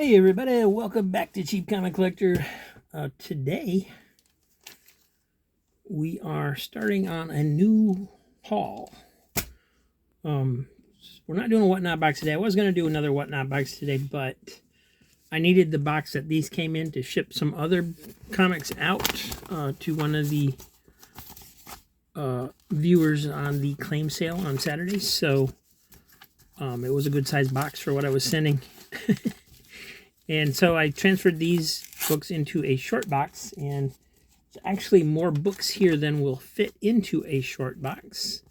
Hey everybody, welcome back to Cheap Comic Collector. Today we are starting on a new haul. We're not doing a whatnot box today. I was going to do another whatnot box today, but I needed the box that these came in to ship some other comics out to one of the viewers on the claim sale on Saturday. So it was a good size box for what I was sending. And so I transferred these books into a short box, and there's actually more books here than will fit into a short box.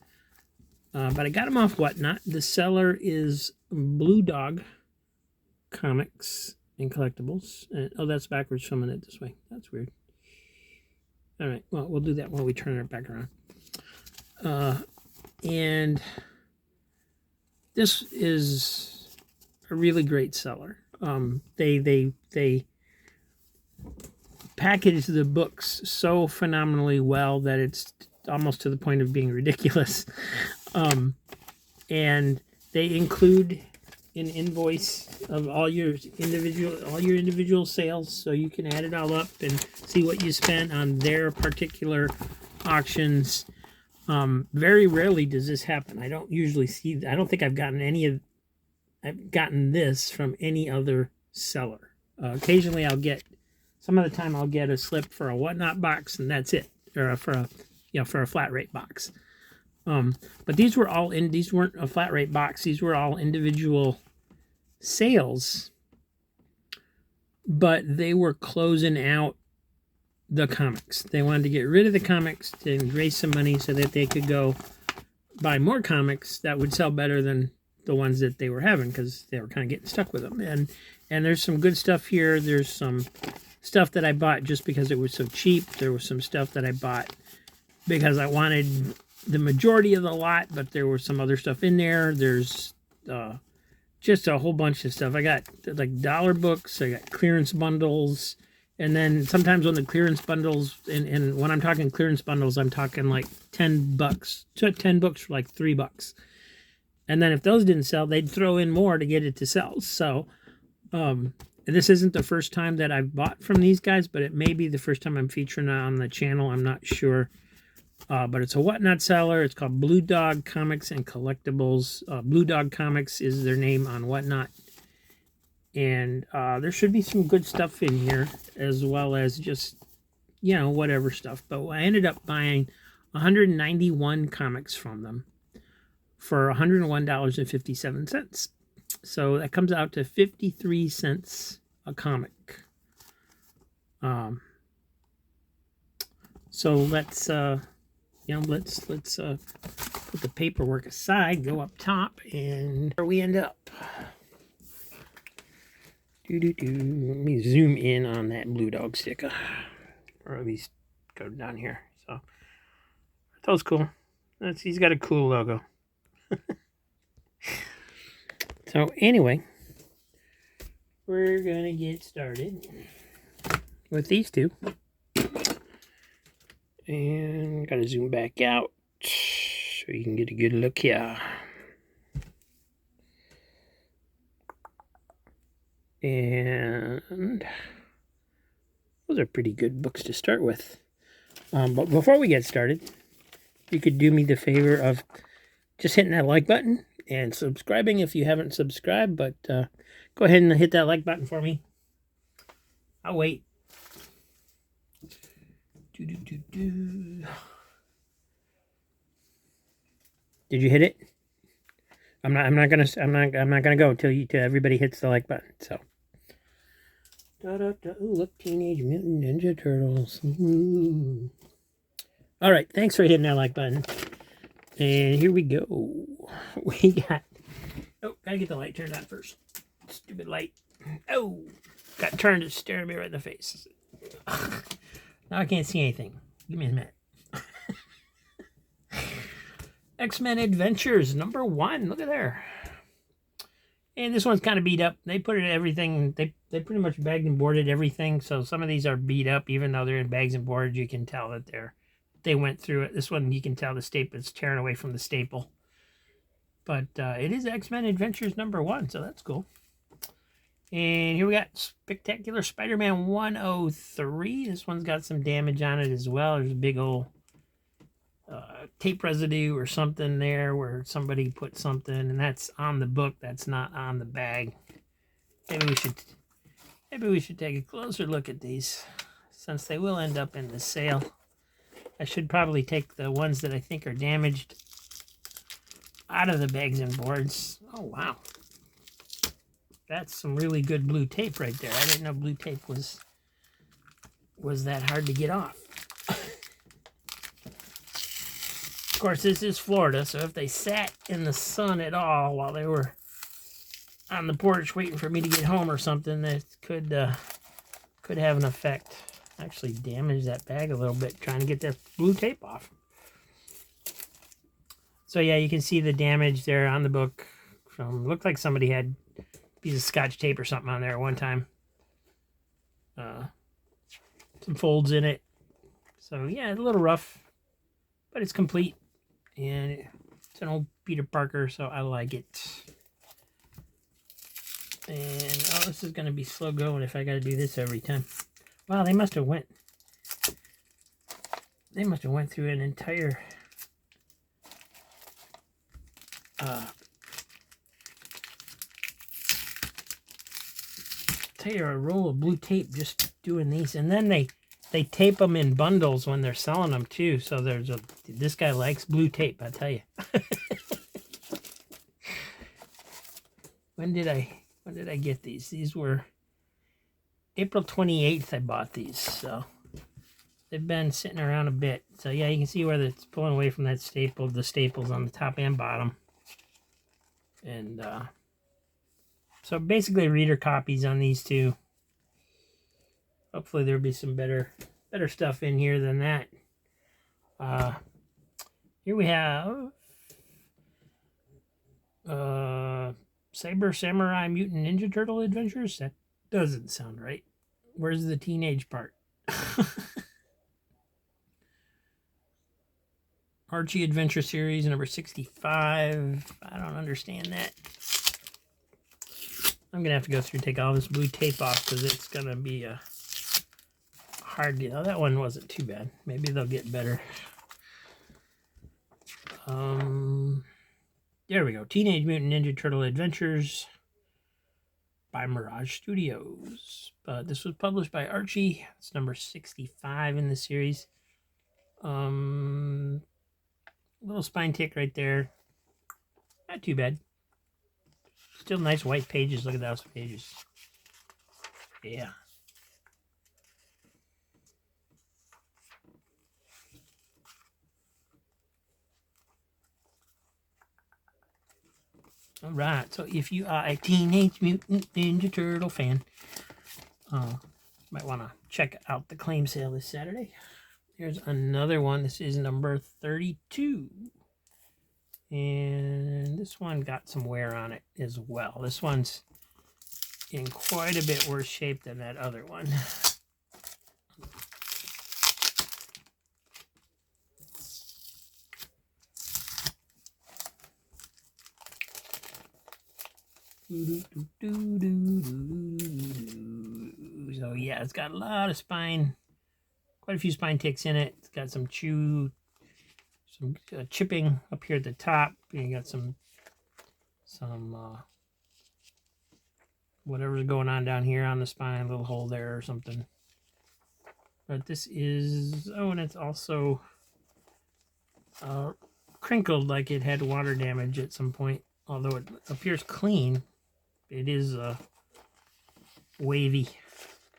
But I got them off Whatnot. The seller is Blue Dog Comics and Collectibles. And, oh, that's backwards, filming it this way. That's weird. All right, well, we'll do that while we turn it back around. And this is a really great seller. They package the books so phenomenally well that it's almost to the point of being ridiculous. And they include an invoice of all your individual sales, so you can add it all up and see what you spent on their particular auctions. Very rarely does this happen. I don't usually see. I don't think I've gotten this from any other seller. Occasionally some of the time I'll get a slip for a whatnot box, and that's it, or for a flat rate box. But these weren't a flat rate box. These were all individual sales, but they were closing out the comics. They wanted to get rid of the comics to raise some money so that they could go buy more comics that would sell better than the ones that they were having, because they were kind of getting stuck with them. And there's some good stuff here. There's some stuff that I bought just because it was so cheap. There was some stuff that I bought because I wanted the majority of the lot, but there was some other stuff in there. There's just a whole bunch of stuff. I got like dollar books. I got clearance bundles. And then sometimes when the clearance bundles, and when I'm talking clearance bundles, I'm talking like $10. 10 books for like $3. And then if those didn't sell, they'd throw in more to get it to sell. So this isn't the first time that I've bought from these guys, but it may be the first time I'm featuring it on the channel. I'm not sure. But it's a whatnot seller. It's called Blue Dog Comics and Collectibles. Blue Dog Comics is their name on Whatnot. And there should be some good stuff in here, as well as just, whatever stuff. But I ended up buying 191 comics from them for $101.57. So that comes out to 53 cents a comic. So let's put the paperwork aside, go up top, and where we end up. Let me zoom in on that Blue Dog sticker, or at least go down here. So that was cool. He's got a cool logo. So anyway, we're gonna get started with these two, and gotta zoom back out so you can get a good look here. And those are pretty good books to start with. But before we get started, you could do me the favor of just hitting that like button and subscribing if you haven't subscribed. But go ahead and hit that like button for me. I'll wait. Did you hit it? I'm not gonna go till everybody hits the like button. So. Ooh, look, Teenage Mutant Ninja Turtles. Ooh. All right, thanks for hitting that like button. And here we go. We got... Oh, gotta get the light turned on first. Stupid light. Oh, got turned to stare at me right in the face. Now I can't see anything. Give me a minute. X-Men Adventures #1. Look at there. And this one's kind of beat up. They put it in everything. They pretty much bagged and boarded everything. So some of these are beat up, even though they're in bags and boards. You can tell that they went through it. This one, you can tell the staple is tearing away from the staple. But it is X-Men Adventures #1, so that's cool. And here we got Spectacular Spider-Man 103. This one's got some damage on it as well. There's a big old tape residue or something there where somebody put something, and that's on the book. That's not on the bag. Maybe we should take a closer look at these, since they will end up in the sale. I should probably take the ones that I think are damaged out of the bags and boards. Oh, wow. That's some really good blue tape right there. I didn't know blue tape was that hard to get off. Of course, this is Florida, so if they sat in the sun at all while they were on the porch waiting for me to get home or something, that could have an effect. Actually damage that bag a little bit trying to get that blue tape off. So yeah, you can see the damage there on the book. Looked like somebody had a piece of scotch tape or something on there at one time. Some folds in it. So yeah, a little rough, but it's complete. And it's an old Peter Parker, so I like it. And oh, this is going to be slow going if I got to do this every time. Wow, they must have went through an entire roll of blue tape just doing these, and then they tape them in bundles when they're selling them too. So this guy likes blue tape, I tell you. When did I get these? These were April 28th I bought these, so they've been sitting around a bit. So yeah, you can see where it's pulling away from that staple, the staples on the top and bottom. And so basically reader copies on these two. Hopefully there'll be some better stuff in here than that. Here we have Cyber Samurai Mutant Ninja Turtle Adventures. That doesn't sound right. Where's the teenage part? Archie Adventure Series number 65. I don't understand that. I'm gonna have to go through and take all this blue tape off because it's gonna be a hard deal. That one wasn't too bad. Maybe they'll get better. There we go. Teenage Mutant Ninja Turtle Adventures by Mirage Studios. This was published by Archie. It's number 65 in the series. Little spine tick right there. Not too bad. Still nice white pages. Look at those pages. Yeah. All right. So if you are a Teenage Mutant Ninja Turtle fan, might want to check out the claim sale this Saturday. Here's another one. This is number 32. And this one got some wear on it as well. This one's in quite a bit worse shape than that other one. So yeah, it's got a lot of spine, quite a few spine ticks in it. It's got some chipping up here at the top. You got some whatever's going on down here on the spine, a little hole there or something. But this is, and it's also crinkled like it had water damage at some point. Although it appears clean, it is wavy.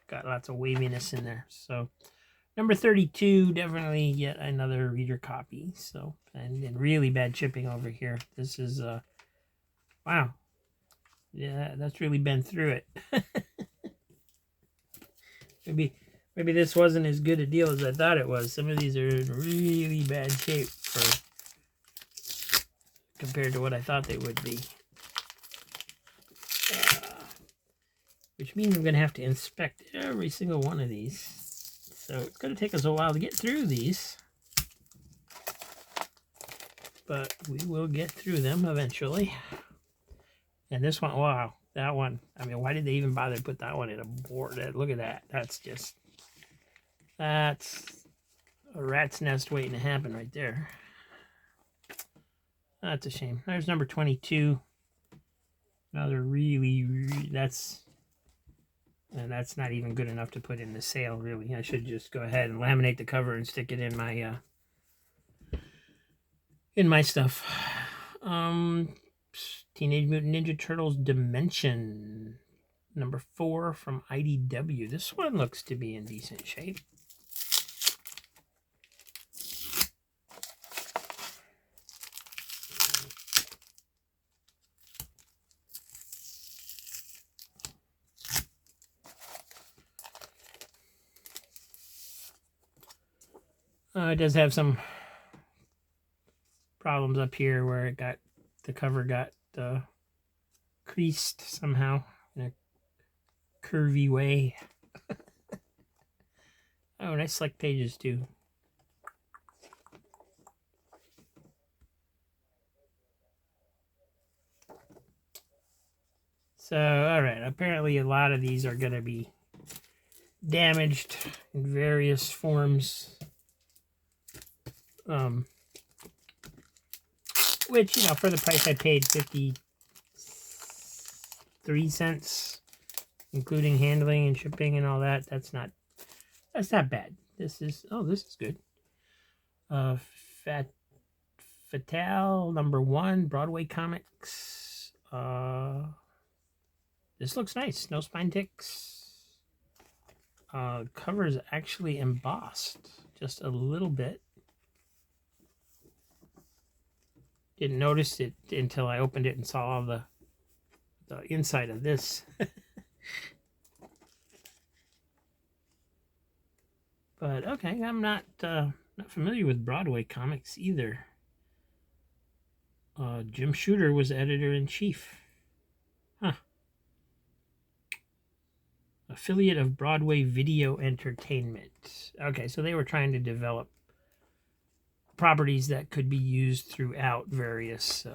Got lots of waviness in there. So number 32, definitely yet another reader copy. So, and really bad chipping over here. This is, wow. Yeah, that's really been through it. Maybe this wasn't as good a deal as I thought it was. Some of these are in really bad shape compared to what I thought they would be. Which means I'm going to have to inspect every single one of these. So it's going to take us a while to get through these. But we will get through them eventually. And this one, wow. That one. I mean, why did they even bother to put that one in a board? Look at that. That's a rat's nest waiting to happen right there. That's a shame. There's number 22. Another that's not even good enough to put in the sale, really. I should just go ahead and laminate the cover and stick it in my stuff. Teenage Mutant Ninja Turtles Dimension, number 4 from IDW. This one looks to be in decent shape. It does have some problems up here where the cover got creased somehow in a curvy way. Oh, nice select pages too. So, all right, apparently a lot of these are going to be damaged in various forms. Which, for the price I paid, 53 cents, including handling and shipping and all that, that's not bad. This is good. Fatale number 1, Broadway Comics. This looks nice. No spine ticks. Cover is actually embossed just a little bit. Didn't notice it until I opened it and saw all the inside of this. But okay, I'm not familiar with Broadway Comics either. Jim Shooter was editor-in-chief. Huh. Affiliate of Broadway Video Entertainment. Okay, so they were trying to develop properties that could be used throughout various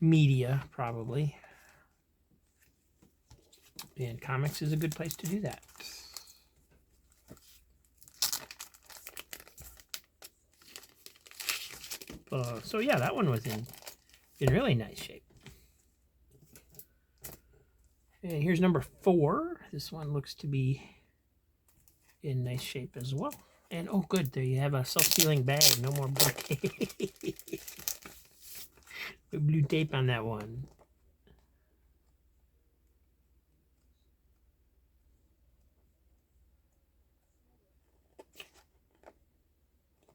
media, probably. And comics is a good place to do that. So yeah, that one was in really nice shape. And here's number 4. This one looks to be in nice shape as well. And oh good, there you have a self-sealing bag. No more blue tape. Blue tape on that one.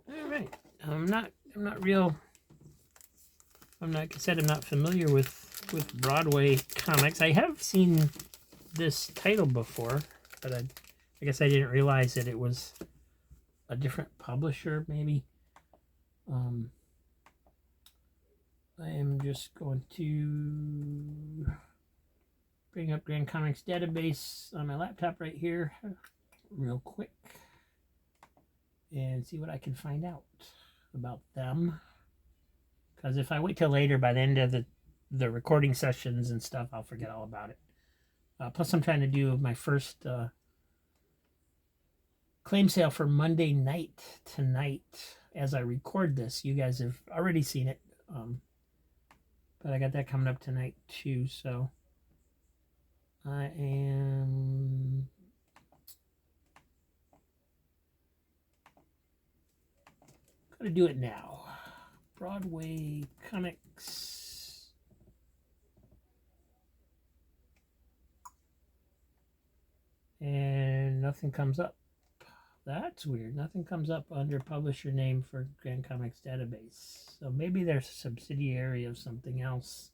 All right. I'm not familiar with Broadway Comics. I have seen this title before, but I guess I didn't realize that it was a different publisher, maybe. I am just going to bring up Grand Comics database on my laptop right here real quick and see what I can find out about them. Because if I wait till later, by the end of the recording sessions and stuff, I'll forget all about it. Plus, I'm trying to do my first claim sale for Monday night tonight as I record this. You guys have already seen it. But I got that coming up tonight too, so I am going to do it now. Broadway Comics. And nothing comes up. That's weird. Nothing comes up under publisher name for Grand Comics database. So maybe they're a subsidiary of something else.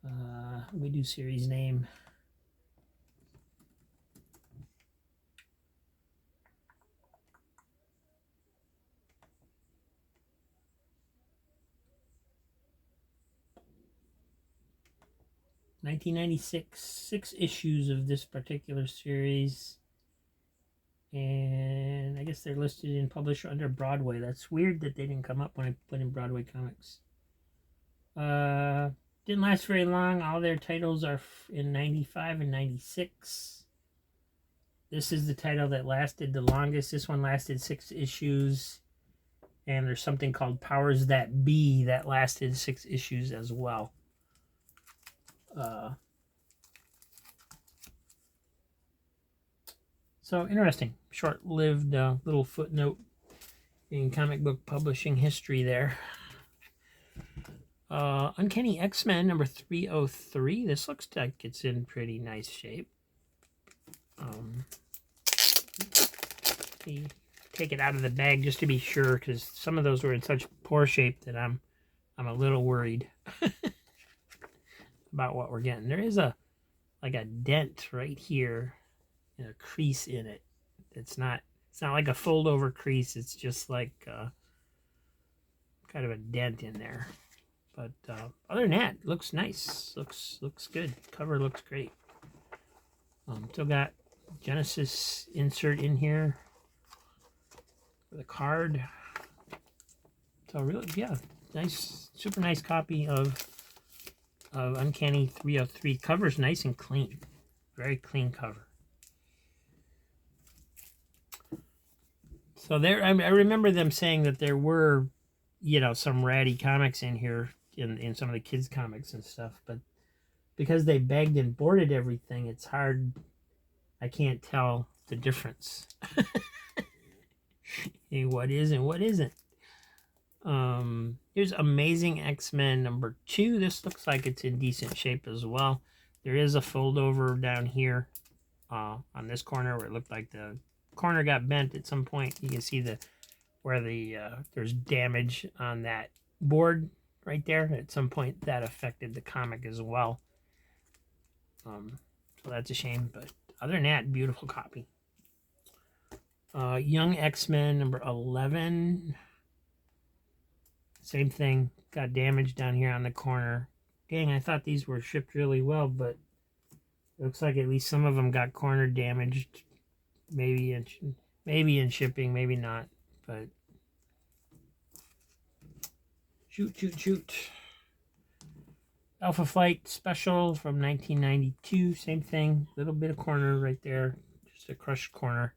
Let me do series name. (1996), 6 issues of this particular series. And I guess they're listed in publisher under Broadway. That's weird that they didn't come up when I put in Broadway Comics. Didn't last very long. All their titles are in 95 and 96. This is the title that lasted the longest. This one lasted 6 issues. And there's something called Powers That Be that lasted 6 issues as well. So interesting. Short-lived little footnote in comic book publishing history there. Uncanny X-Men number 303. This looks like it's in pretty nice shape. Take it out of the bag just to be sure, because some of those were in such poor shape that I'm a little worried about what we're getting. There is a dent right here, and a crease in it. It's not like a fold over crease. It's just like kind of a dent in there. But other than that, looks nice. Looks good. Cover looks great. Still got Genesis insert in here with a card. So really, yeah, nice, super nice copy of Uncanny 303. Cover's nice and clean. Very clean cover. So there, I remember them saying that there were, some ratty comics in here in some of the kids' comics and stuff, but because they begged and boarded everything, it's hard. I can't tell the difference. What is and what isn't. Here's Amazing X-Men number 2. This looks like it's in decent shape as well. There is a fold over down here on this corner where it looked like the corner got bent at some point. You can see where there's damage on that board right there. At some point that affected the comic as well. So that's a shame, but other than that, beautiful copy. Young X-Men number 11. Same thing, got damage down here on the corner. Dang, I thought these were shipped really well, but it looks like at least some of them got corner damaged. Maybe in shipping, maybe not, but shoot. Alpha Flight Special from 1992, same thing, little bit of corner right there, just a crushed corner.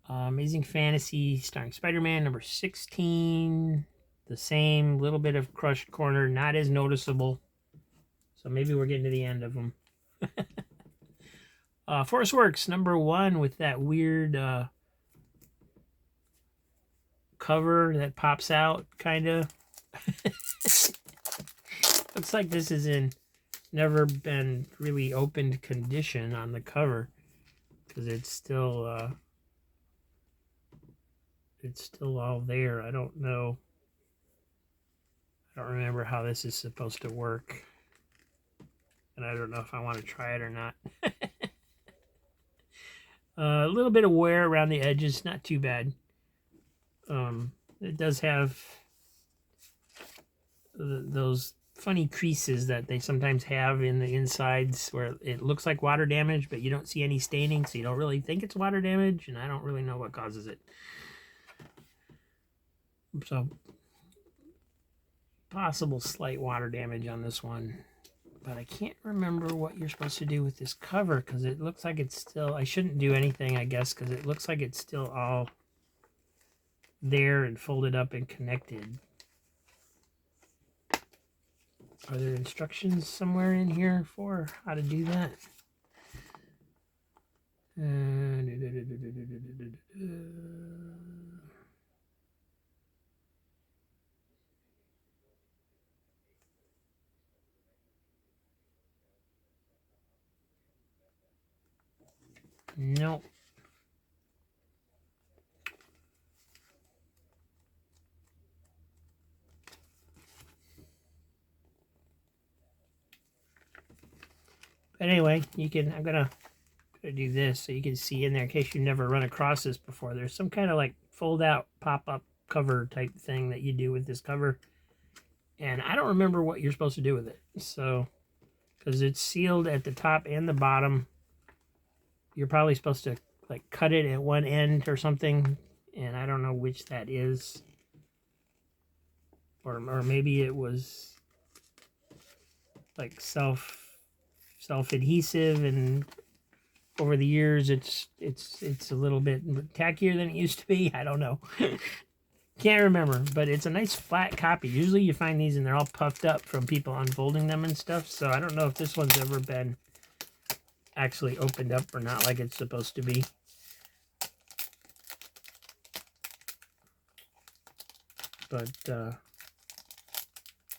Amazing Fantasy starring Spider-Man number 16, the same, little bit of crushed corner, not as noticeable, so maybe we're getting to the end of them. Force Works number 1 with that weird cover that pops out, kind of. Looks like this is in never been really opened condition on the cover, because it's still all there. I don't know. I don't remember how this is supposed to work, and I don't know if I want to try it or not. A little bit of wear around the edges, not too bad. It does have those funny creases that they sometimes have in the insides where it looks like water damage, but you don't see any staining, so you don't really think it's water damage, and I don't really know what causes it. So, possible slight water damage on this one. But I can't remember what you're supposed to do with this cover, because it looks like it's still... I shouldn't do anything, I guess, because it looks like it's still all there and folded up and connected. Are there instructions somewhere in here for how to do that? Nope. But anyway, I'm gonna do this so you can see in there, in case you never run across this before. There's some kind of like fold out pop-up cover type thing that you do with this cover, and I don't remember what you're supposed to do with it. So, because it's sealed at the top and the bottom, you're probably supposed to like cut it at one end or something, and I don't know which that is, or maybe it was like self-adhesive, and over the years it's a little bit tackier than it used to be. I don't know. Can't remember, but it's a nice flat copy. Usually you find these and they're all puffed up from people unfolding them and stuff, so I don't know if this one's ever been actually opened up or not like it's supposed to be. But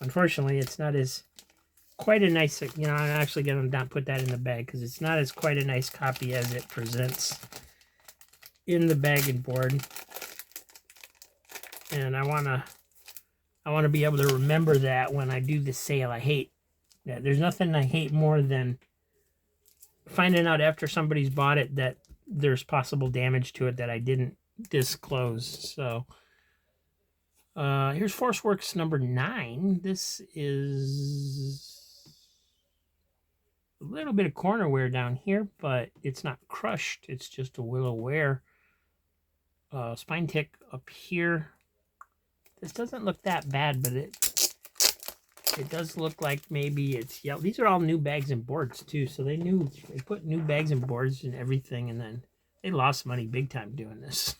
unfortunately it's not as quite a nice, I'm actually going to not put that in the bag because it's not as quite a nice copy as it presents in the bag and board. And I want to be able to remember that when I do the sale. I hate that. There's nothing I hate more than finding out after somebody's bought it that there's possible damage to it that I didn't disclose. So here's Forceworks number 9. This is a little bit of corner wear down here, but it's not crushed. It's just a willow wear. Spine tick up here. This doesn't look that bad, but it does look like maybe it's yellow. These are all new bags and boards too, so they put new bags and boards and everything, and then they lost money big time doing this.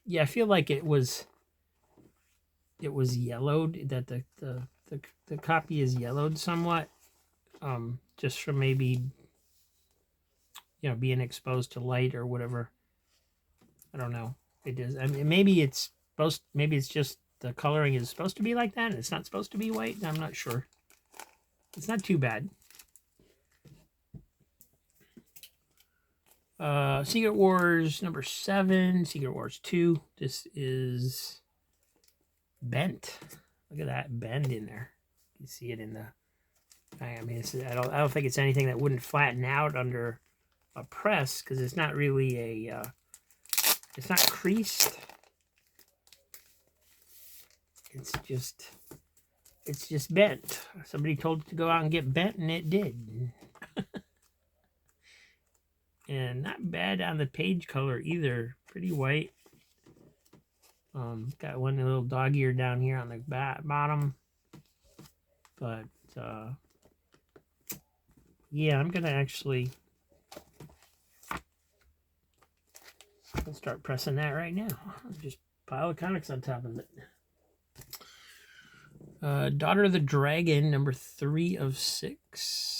Yeah, I feel like it was yellowed, that the copy is yellowed somewhat, just from maybe being exposed to light or whatever. I don't know. It is. I mean, maybe it's just the coloring is supposed to be like that and it's not supposed to be white. I'm not sure. It's not too bad. Secret Wars number 7, Secret Wars 2. This is bent. Look at that bend in there. You see it in the. I mean, I don't think it's anything that wouldn't flatten out under a press because it's not really a. It's not creased. It's just bent. Somebody told it to go out and get bent, and it did. And not bad on the page color either. Pretty white. Got one little dog ear down here on the bottom. But yeah, I'm gonna actually start pressing that right now. Just pile of comics on top of it. Daughter of the Dragon, number 3 of 6.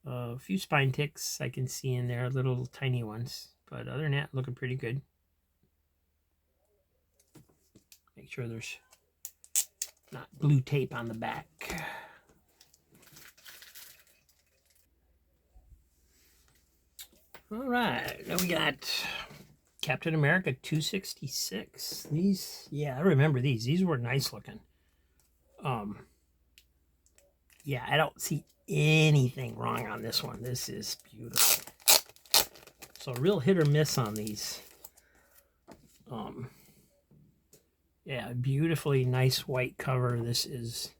A few spine ticks I can see in there, little tiny ones. But other than that, looking pretty good. Make sure there's not blue tape on the back. All right, now we got Captain America 266. These, yeah, I remember these. These were nice looking. Yeah, I don't see anything wrong on this one. This is beautiful. So real hit or miss on these. Yeah, beautifully nice white cover. This is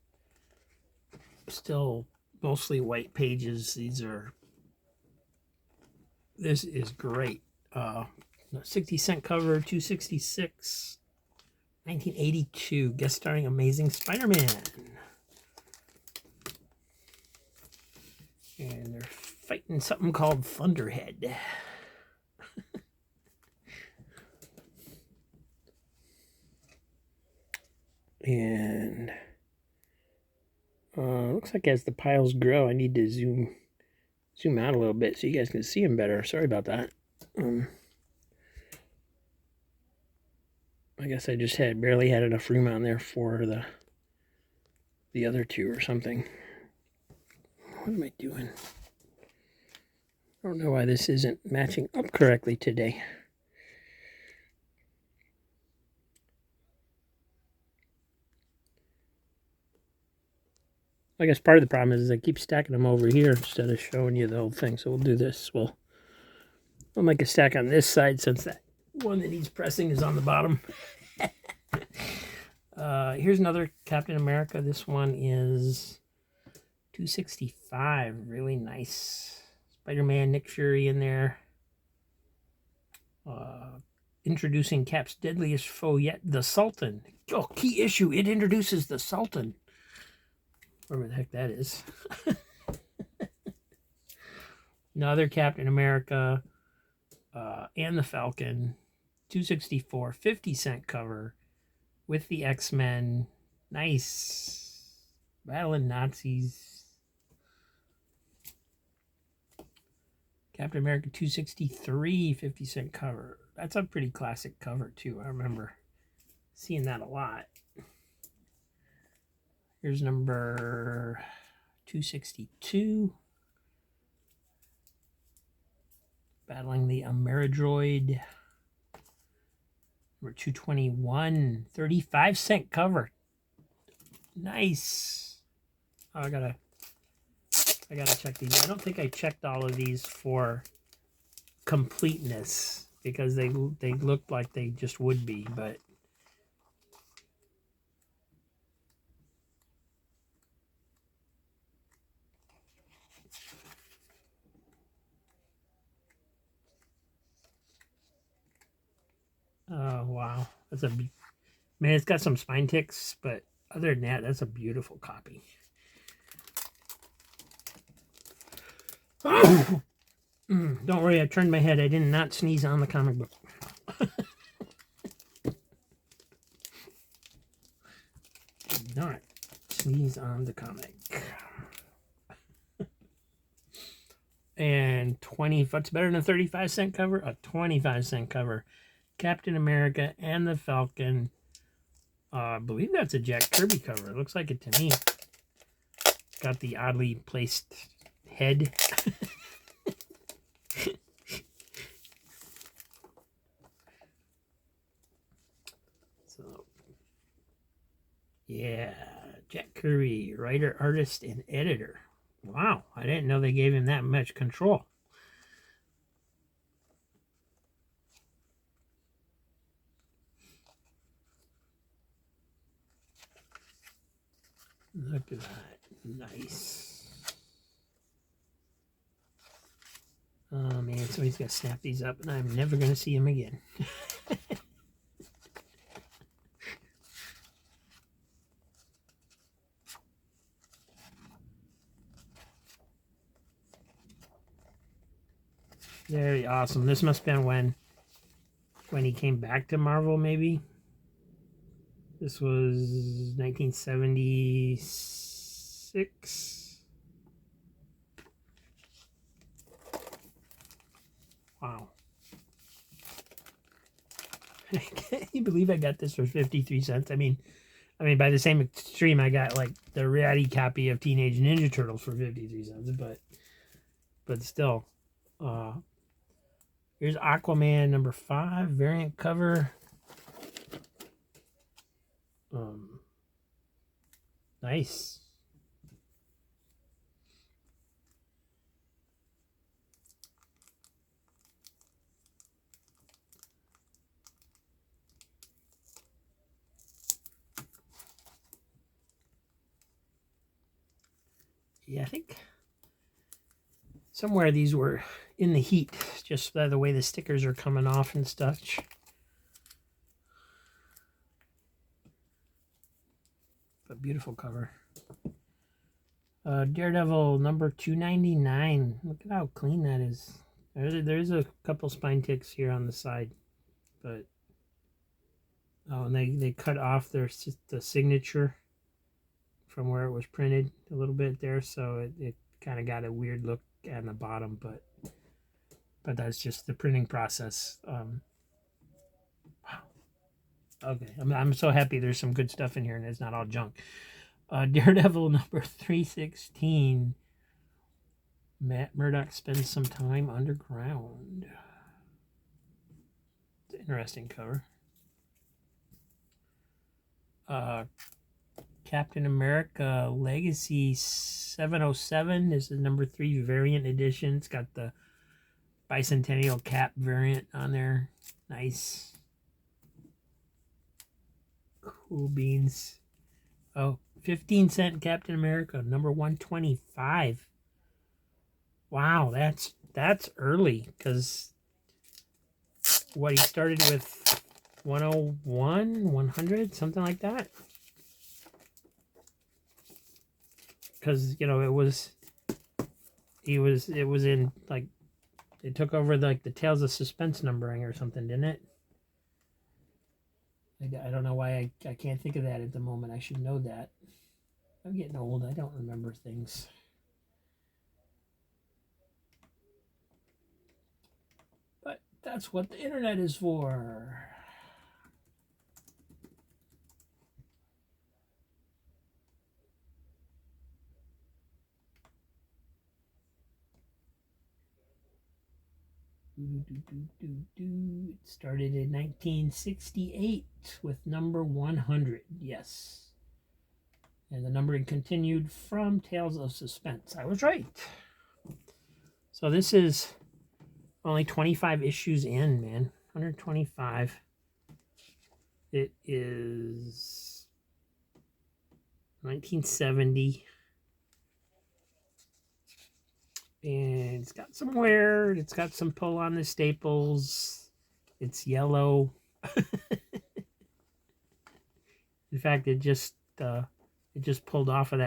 still mostly white pages. This is great. 60-cent cover, 266, 1982, guest starring Amazing Spider-Man. And they're fighting something called Thunderhead. And looks like as the piles grow, I need to zoom out a little bit so you guys can see them better. Sorry about that. I guess I just barely had enough room on there for the other two or something. What am I doing? I don't know why this isn't matching up correctly today. I guess part of the problem is I keep stacking them over here instead of showing you the whole thing. So we'll do this. We'll make a stack on this side since that one that needs pressing is on the bottom. Here's another Captain America. This one is 265. Really nice. Spider-Man, Nick Fury in there. introducing Cap's deadliest foe yet, the Sultan. Oh, key issue, it introduces the Sultan. Whatever the heck that is. Another Captain America and the Falcon. 264, 50-cent cover with the X-Men. Nice. Battling Nazis. Captain America 263, 50-cent cover. That's a pretty classic cover, too. I remember seeing that a lot. Here's number 262. Battling the Ameridroid. Number 221, 35-cent cover. Nice. Oh, I gotta check these. I don't think I checked all of these for completeness because they looked like they just would be, but oh wow, that's a man. It's got some spine ticks, but other than that, that's a beautiful copy. Don't worry, I turned my head. I did not sneeze on the comic book. Did not sneeze on the comic. And 20, what's better than a 35-cent cover? A 25-cent cover. Captain America and the Falcon. I believe that's a Jack Kirby cover. It looks like it to me. It's got the oddly placed head. So, yeah, Jack Kirby, writer, artist, and editor. Wow, I didn't know they gave him that much control. Look at that. Nice. Oh, man, somebody's got to snap these up, and I'm never going to see him again. Very awesome. This must have been when he came back to Marvel, maybe. This was 1976. Wow. Can you believe I got this for 53 cents? I mean, by the same extreme, I got like the ratty copy of Teenage Ninja Turtles for 53 cents, but still. Here's Aquaman number 5, variant cover. Nice. Yeah, I think somewhere these were in the heat, just by the way the stickers are coming off and stuff. A beautiful cover. Daredevil number 299. Look at how clean that is. There's a couple spine ticks here on the side, but and they cut off the signature from where it was printed a little bit there, so it kind of got a weird look on the bottom, but that's just the printing process. Wow. Okay, I'm so happy there's some good stuff in here and it's not all junk. Daredevil number 316. Matt Murdock spends some time underground. It's an interesting cover. Captain America Legacy 707. This is number 3 variant edition. It's got the bicentennial cap variant on there. Nice. Cool beans. Oh, 15-cent Captain America number 125. Wow, that's early, because what he started with 101, 100, something like that. Because, you know, it was in, like, it took over, like, the Tales of Suspense numbering or something, didn't it? I don't know why I can't think of that at the moment. I should know that. I'm getting old. I don't remember things. But that's what the internet is for. It started in 1968 with number 100. Yes. And the numbering continued from Tales of Suspense. I was right. So this is only 25 issues in, man. 125. It is 1970. And it's got some wear. It's got some pull on the staples. It's yellow. In fact, it just pulled off of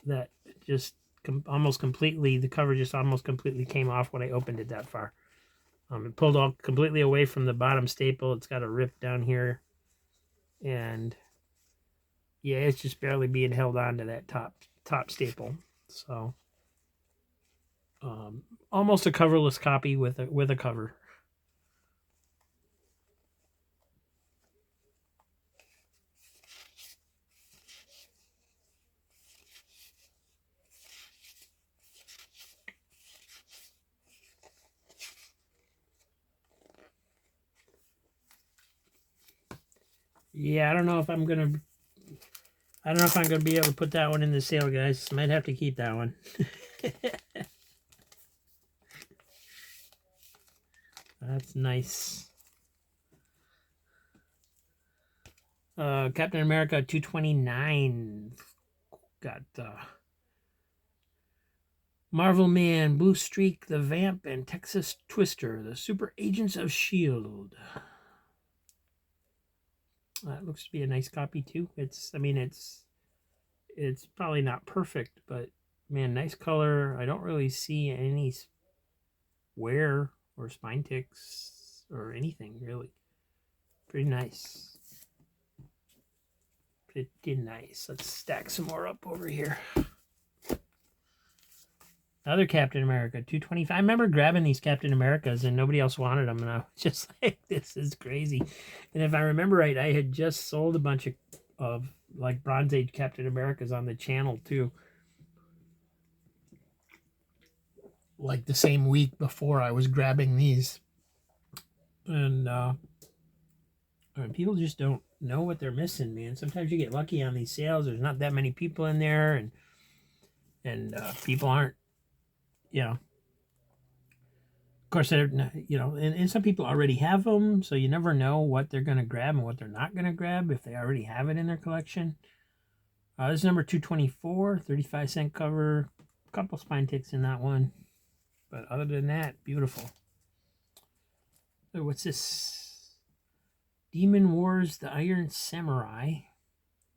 that just almost completely, the cover just almost completely came off when I opened it that far. It pulled all completely away from the bottom staple. It's got a rip down here, and yeah, it's just barely being held on to that top staple. So almost a coverless copy with a cover. Yeah, I don't know if I'm gonna be able to put that one in the sale, guys. Might have to keep that one. That's nice. Captain America 229. Got Marvel Man, Blue Streak, The Vamp, and Texas Twister, the Super Agents of S.H.I.E.L.D. That looks to be a nice copy too. It's probably not perfect, but man, nice color. I don't really see any wear or spine ticks or anything really. Pretty nice. Pretty nice. Let's stack some more up over here. Other Captain America 225. I remember grabbing these Captain Americas and nobody else wanted them, and I was just like, this is crazy. And if I remember right, I had just sold a bunch of like Bronze Age Captain Americas on the channel too, like the same week before I was grabbing these. And people just don't know what they're missing, man. Sometimes you get lucky on these sales. There's not that many people in there, and people aren't, you know. Of course, they're, you know, and some people already have them, so you never know what they're going to grab and what they're not going to grab if they already have it in their collection. This is number 224, 35-cent cover, a couple spine ticks in that one. But other than that, beautiful. So what's this? Demon Wars, the Iron Samurai.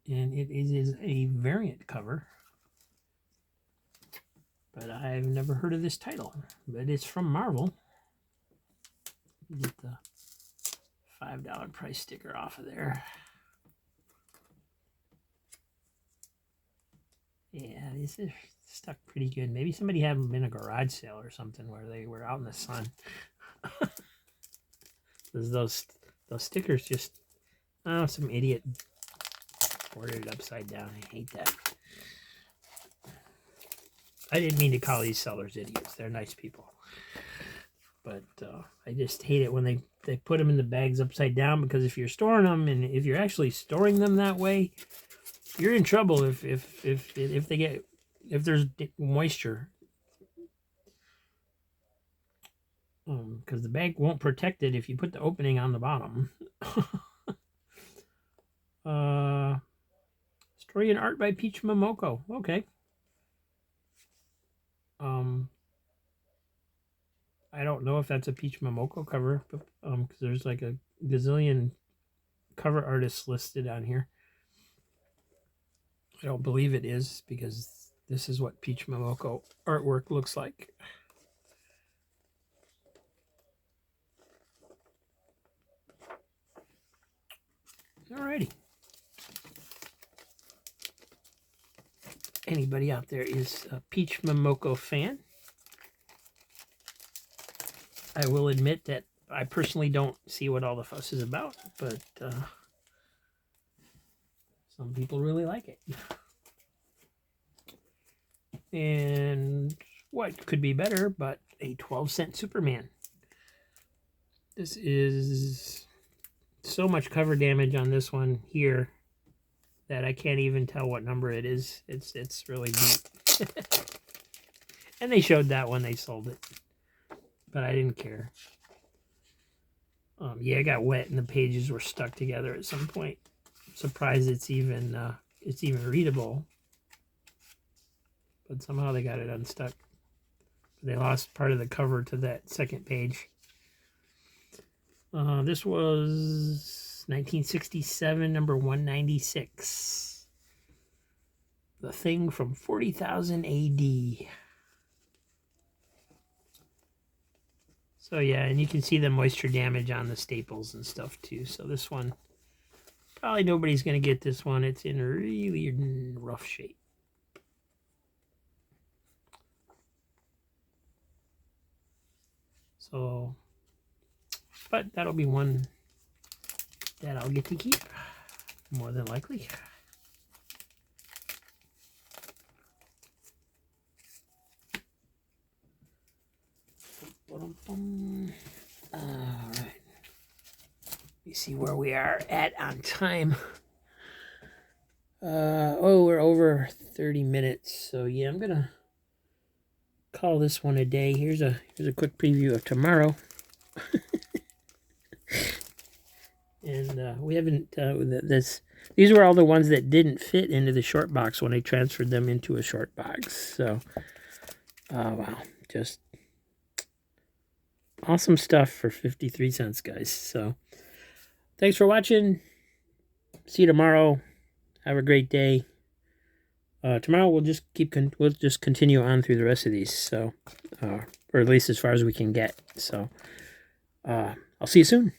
And it is a variant cover. But I've never heard of this title. But it's from Marvel. Get the $5 price sticker off of there. Yeah, these are stuck pretty good. Maybe somebody had them in a garage sale or something where they were out in the sun. those stickers just, oh, some idiot ordered it upside down. I hate that. I didn't mean to call these sellers idiots. They're nice people. But I just hate it when they put them in the bags upside down, because if you're storing them, and if you're actually storing them that way, you're in trouble if they get, if there's moisture. Because the bag won't protect it if you put the opening on the bottom. Story and art by Peach Momoko. Okay. I don't know if that's a Peach Momoko cover, because there's like a gazillion cover artists listed on here. I don't believe it is, because this is what Peach Momoko artwork looks like. Alrighty. Anybody out there is a Peach Momoko fan? I will admit that I personally don't see what all the fuss is about, but some people really like it. And what could be better but a 12-cent Superman? This is so much cover damage on this one here that I can't even tell what number it is. It's really deep. And they showed that when they sold it, but I didn't care. Yeah, it got wet and the pages were stuck together at some point. I'm surprised it's even readable. But somehow they got it unstuck. They lost part of the cover to that second page. This was 1967, number 196. The Thing from 40,000 AD. So yeah, and you can see the moisture damage on the staples and stuff too. So this one, probably nobody's going to get this one. It's in really rough shape. So, but that'll be one that I'll get to keep, more than likely. All right. Let me see where we are at on time. Oh, we're over 30 minutes. So yeah, I'm gonna call this one a day. Here's a quick preview of tomorrow. And we haven't these were all the ones that didn't fit into the short box when I transferred them into a short box. So wow, just awesome stuff for 53 cents, guys. So thanks for watching. See you tomorrow. Have a great day. Tomorrow we'll just continue on through the rest of these. So or at least as far as we can get. So I'll see you soon.